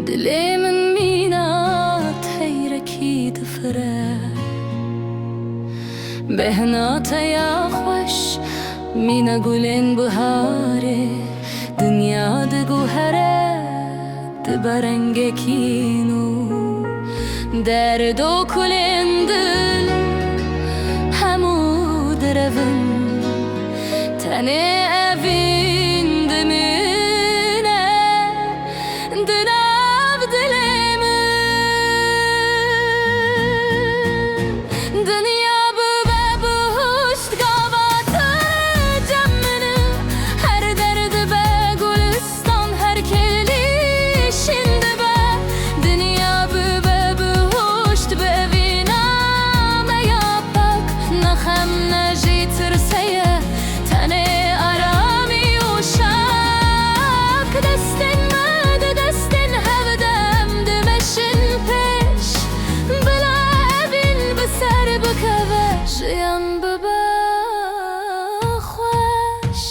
دلي من مينات هيركي دفرة بهنات يا خوش مينا قولين بهاري دنيا دقوهرة دبرنگكينو دردو كلين دل همو درفن تني evin dümüne Dınav dilimin Dünya bu ve bu huşt gavatır cemmini Her derdi be gülistan her keli şimdi be Dünya bu ve bu huşt be evina me yapak Nahem nejitir seye tane Jiyan bebe خوش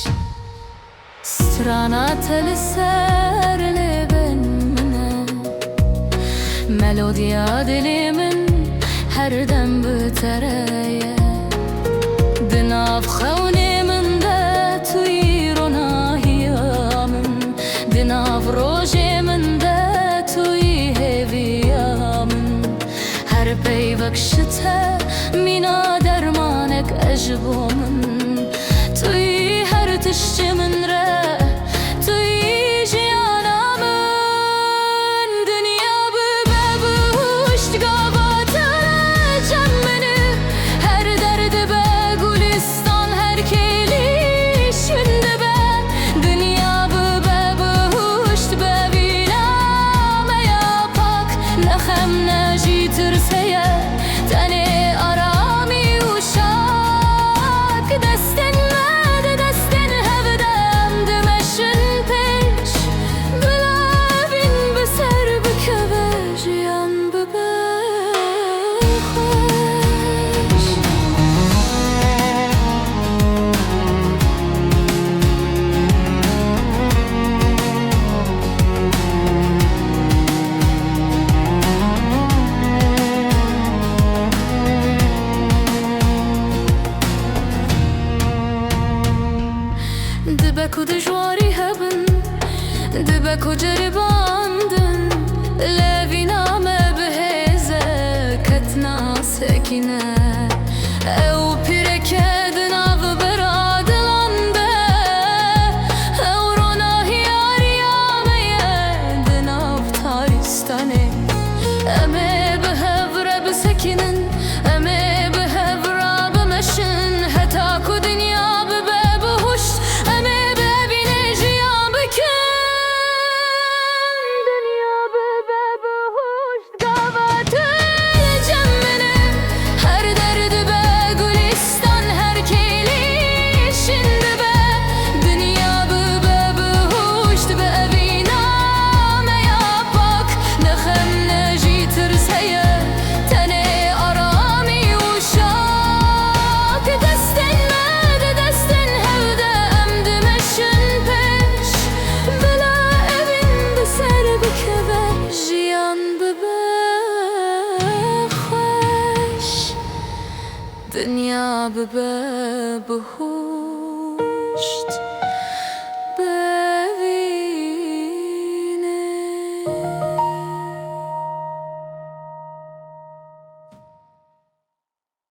strana teli serli ben mine Melodiya dilimin her dem bütereye Dinav xevnimin de tuyirona hiyamin Dinav rojimin de tuy heviyamin Her peyvek şite mina dermanek ejbomin Tuy her tişçimin re Tuy jiyanamın Dünya bibe buşt gavatır cemmini Her derdi be gülistan her keli şimdi be Dünya bibe buşt be viname yapak Nehem nejitir seye tane دبك ودجواري هبن دبك وجرباندن لافينا ما بهزة كتنا سكينة أو بيركادن عض برادلانده أو رونا هياري عميادنا بتاريستاني أمي بهفرة بسكينن أمي بهفرة بمشن هتاكو دنيا دنیا ببه بهشت